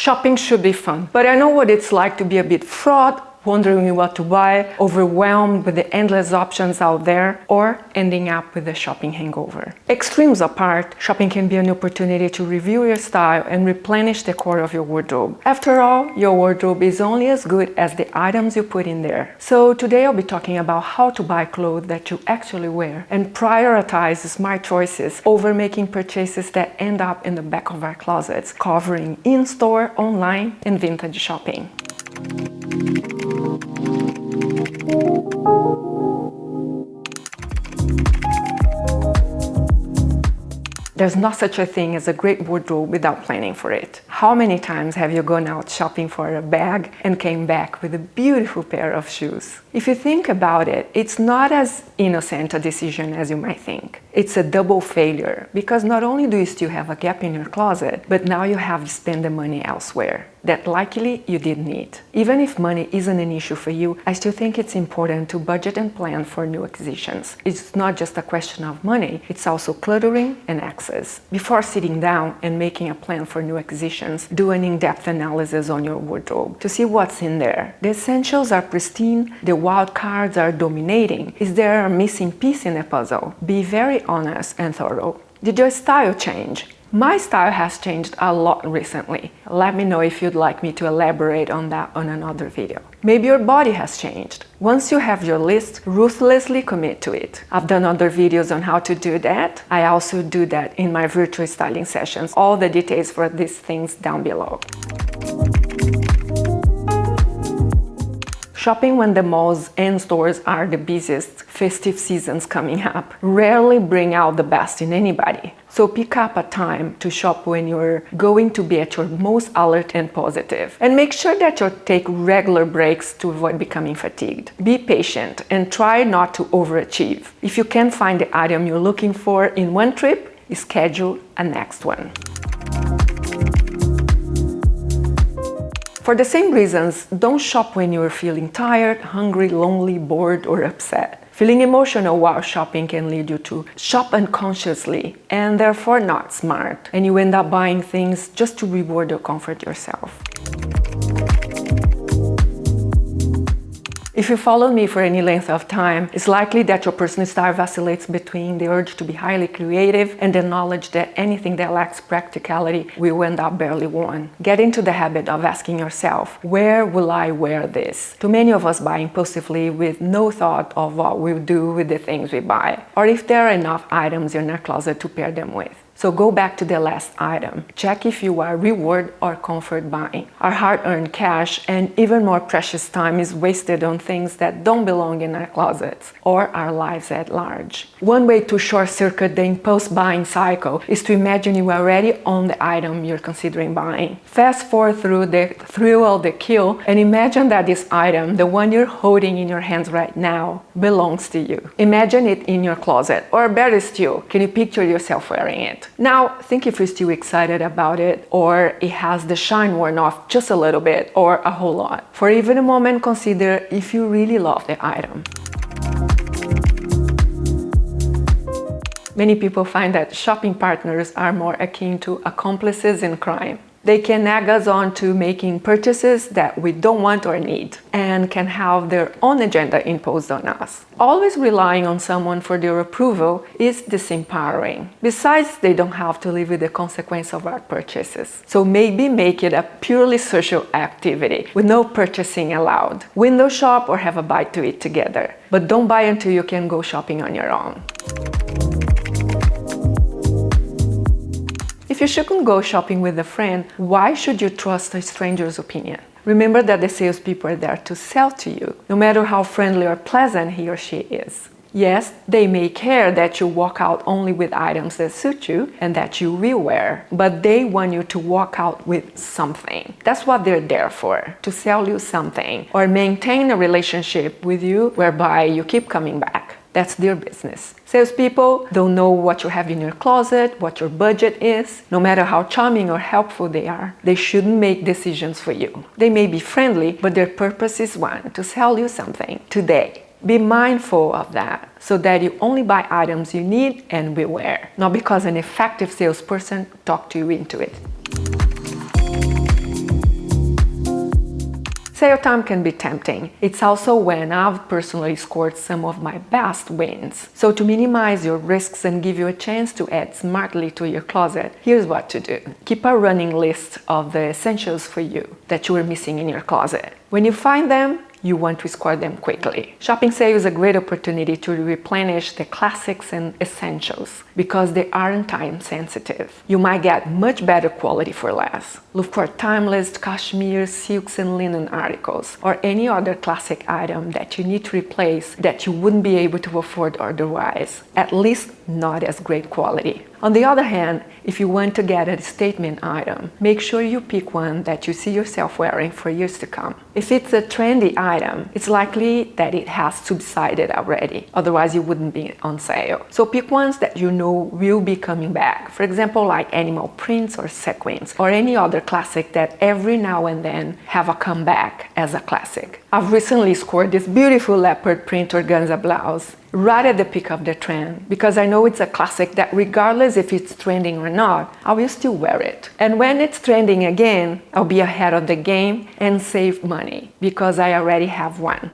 Shopping should be fun, but I know what it's like to be a bit fraught, wondering what to buy, overwhelmed with the endless options out there, or ending up with a shopping hangover. Extremes apart, shopping can be an opportunity to review your style and replenish the core of your wardrobe. After all, your wardrobe is only as good as the items you put in there. So today I'll be talking about how to buy clothes that you actually wear and prioritize smart choices over making purchases that end up in the back of our closets, covering in-store, online, and vintage shopping. There's not such a thing as a great wardrobe without planning for it. How many times have you gone out shopping for a bag and came back with a beautiful pair of shoes? If you think about it, it's not as innocent a decision as you might think. It's a double failure because not only do you still have a gap in your closet, but now you have to spend the money elsewhere that likely you didn't need. Even if money isn't an issue for you, I still think it's important to budget and plan for new acquisitions. It's not just a question of money, it's also cluttering and access. Before sitting down and making a plan for new acquisitions, do an in-depth analysis on your wardrobe to see what's in there. The essentials are pristine, the wild cards are dominating. Is there a missing piece in the puzzle? Be very honest and thorough. Did your style change? My style has changed a lot recently. Let me know if you'd like me to elaborate on that on another video. Maybe your body has changed. Once you have your list, ruthlessly commit to it. I've done other videos on how to do that. I also do that in my virtual styling sessions. All the details for these things down below. Shopping when the malls and stores are the busiest, festive seasons coming up rarely bring out the best in anybody. So pick up a time to shop when you're going to be at your most alert and positive. And make sure that you take regular breaks to avoid becoming fatigued. Be patient and try not to overachieve. If you can't find the item you're looking for in one trip, schedule a next one. For the same reasons, don't shop when you're feeling tired, hungry, lonely, bored, or upset. Feeling emotional while shopping can lead you to shop unconsciously and therefore not smart, and you end up buying things just to reward or comfort yourself. If you followed me for any length of time, it's likely that your personal style vacillates between the urge to be highly creative and the knowledge that anything that lacks practicality will end up barely worn. Get into the habit of asking yourself, where will I wear this? Too many of us buy impulsively with no thought of what we'll do with the things we buy, or if there are enough items in our closet to pair them with. So go back to the last item. Check if you are reward or comfort buying. Our hard-earned cash and even more precious time is wasted on things that don't belong in our closets or our lives at large. One way to short-circuit the impulse buying cycle is to imagine you already own the item you're considering buying. Fast forward through the thrill of the kill and imagine that this item, the one you're holding in your hands right now, belongs to you. Imagine it in your closet, or better still, can you picture yourself wearing it? Now, think if you're still excited about it, or it has the shine worn off just a little bit, or a whole lot. For even a moment, consider if you really love the item. Many people find that shopping partners are more akin to accomplices in crime. They can nag us on to making purchases that we don't want or need, and can have their own agenda imposed on us. Always relying on someone for their approval is disempowering. Besides, they don't have to live with the consequence of our purchases. So maybe make it a purely social activity with no purchasing allowed. Window shop or have a bite to eat together. But don't buy until you can go shopping on your own. If you shouldn't go shopping with a friend, why should you trust a stranger's opinion? Remember that the salespeople are there to sell to you, no matter how friendly or pleasant he or she is. Yes, they may care that you walk out only with items that suit you and that you will wear, but they want you to walk out with something. That's what they're there for, to sell you something or maintain a relationship with you whereby you keep coming back. That's their business. Salespeople don't know what you have in your closet, what your budget is. No matter how charming or helpful they are, they shouldn't make decisions for you. They may be friendly, but their purpose is one, to sell you something today. Be mindful of that so that you only buy items you need and will wear, not because an effective salesperson talked you into it. Sale time can be tempting. It's also when I've personally scored some of my best wins. So to minimize your risks and give you a chance to add smartly to your closet, here's what to do. Keep a running list of the essentials for you that you are missing in your closet. When you find them, you want to score them quickly. Shopping sale is a great opportunity to replenish the classics and essentials because they aren't time sensitive. You might get much better quality for less. Look for timeless cashmere, silks and linen articles or any other classic item that you need to replace that you wouldn't be able to afford otherwise, at least not as great quality. On the other hand, if you want to get a statement item, make sure you pick one that you see yourself wearing for years to come. If it's a trendy item, it's likely that it has subsided already, otherwise it wouldn't be on sale. So pick ones that you know will be coming back, for example like animal prints or sequins, or any other classic that every now and then have a comeback as a classic. I've recently scored this beautiful leopard print organza blouse right at the peak of the trend because I know it's a classic that regardless if it's trending or not, I will still wear it. And when it's trending again, I'll be ahead of the game and save money because I already have one.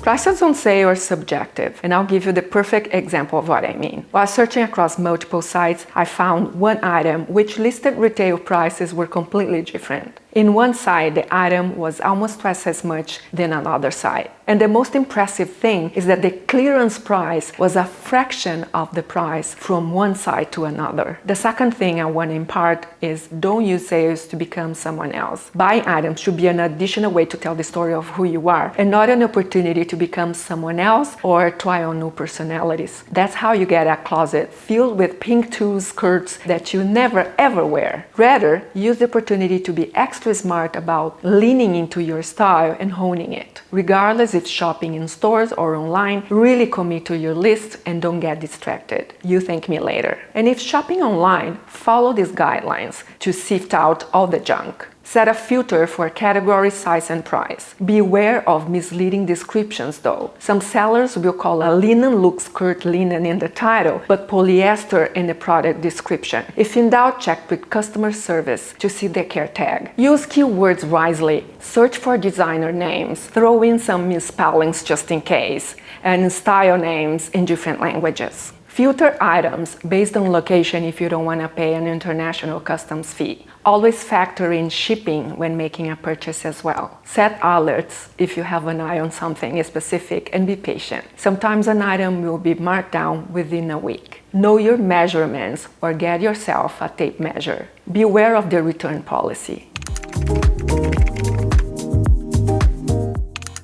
Prices on sale are subjective, and I'll give you the perfect example of what I mean. While searching across multiple sites, I found one item which listed retail prices were completely different. In one site, the item was almost twice as much than another site. And the most impressive thing is that the clearance price was a fraction of the price from one site to another. The second thing I want to impart is don't use sales to become someone else. Buying items should be an additional way to tell the story of who you are and not an opportunity to become someone else or try on new personalities. That's how you get a closet filled with pink tulle skirts that you never ever wear. Rather, use the opportunity to be extra smart about leaning into your style and honing it. Regardless if shopping in stores or online, really commit to your list and don't get distracted. You thank me later. And if shopping online, follow these guidelines to sift out all the junk. Set a filter for category, size, and price. Be aware of misleading descriptions though. Some sellers will call a linen look skirt linen in the title, but polyester in the product description. If in doubt, check with customer service to see the care tag. Use keywords wisely. Search for designer names. Throw in some misspellings just in case, and style names in different languages. Filter items based on location if you don't want to pay an international customs fee. Always factor in shipping when making a purchase as well. Set alerts if you have an eye on something specific and be patient. Sometimes an item will be marked down within a week. Know your measurements or get yourself a tape measure. Be aware of the return policy.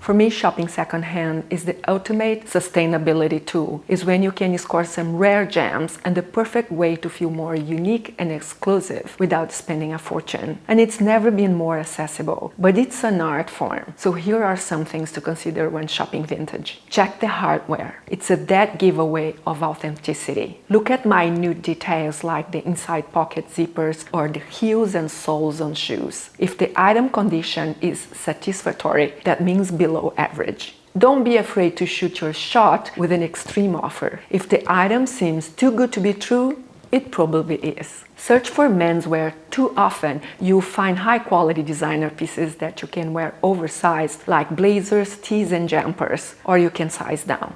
For me, shopping secondhand is the ultimate sustainability tool. It's when you can score some rare gems and the perfect way to feel more unique and exclusive without spending a fortune. And it's never been more accessible, but it's an art form. So here are some things to consider when shopping vintage. Check the hardware. It's a dead giveaway of authenticity. Look at minute details like the inside pocket zippers or the heels and soles on shoes. If the item condition is satisfactory, that means below average. Don't be afraid to shoot your shot with an extreme offer. If the item seems too good to be true, it probably is. Search for menswear. Too often, you'll find high-quality designer pieces that you can wear oversized, like blazers, tees, and jumpers, or you can size down.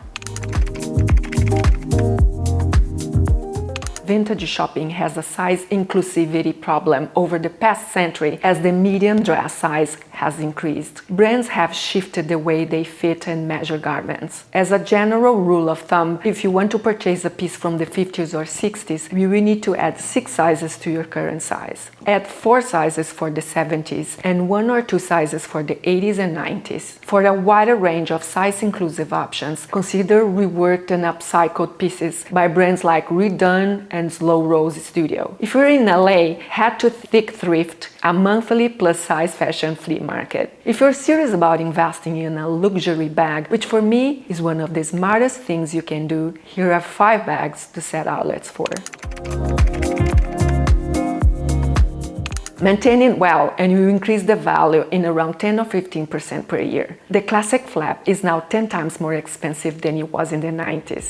Vintage shopping has a size inclusivity problem over the past century as the median dress size has increased. Brands have shifted the way they fit and measure garments. As a general rule of thumb, if you want to purchase a piece from the 50s or 60s, you will need to add 6 sizes to your current size. Add 4 sizes for the 70s and 1 or 2 sizes for the 80s and 90s. For a wider range of size-inclusive options, consider reworked and upcycled pieces by brands like Redone and Slow Rose Studio. If you're in LA, head to Thick Thrift, a monthly plus-size fashion flea market. If you're serious about investing in a luxury bag, which for me is one of the smartest things you can do, here are 5 bags to set outlets for. Maintain it well and you increase the value in around 10 or 15% per year. The classic flap is now 10 times more expensive than it was in the 90s.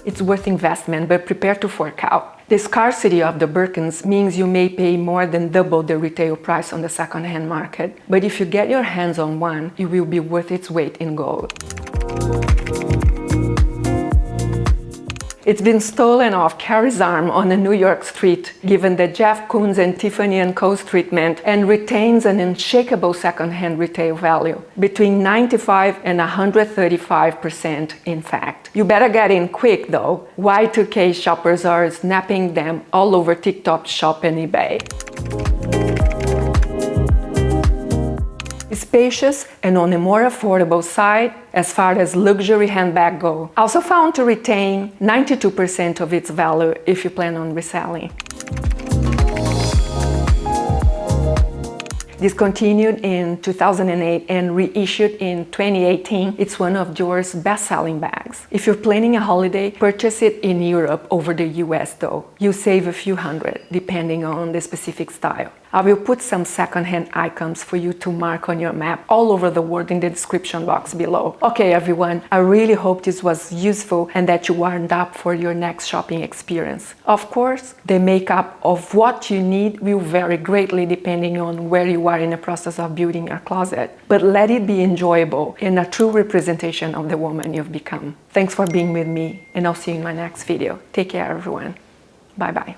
It's worth investment, but prepare to fork out. The scarcity of the Birkins means you may pay more than double the retail price on the second-hand market, but if you get your hands on one, it will be worth its weight in gold. It's been stolen off Carrie's arm on a New York street, given the Jeff Koons and Tiffany & Co.'s treatment, and retains an unshakable second-hand retail value, between 95 and 135% in fact. You better get in quick though. Y2K shoppers are snapping them all over TikTok Shop and eBay. Spacious and on a more affordable side as far as luxury handbag go. Also found to retain 92% of its value if you plan on reselling. Discontinued in 2008 and reissued in 2018, it's one of Dior's best-selling bags. If you're planning a holiday, purchase it in Europe over the US though. You save a few hundred, depending on the specific style. I will put some second-hand icons for you to mark on your map all over the world in the description box below. Okay everyone, I really hope this was useful and that you warmed up for your next shopping experience. Of course, the makeup of what you need will vary greatly depending on where you are in the process of building your closet, but let it be enjoyable and a true representation of the woman you've become. Thanks for being with me, and I'll see you in my next video. Take care everyone. Bye bye.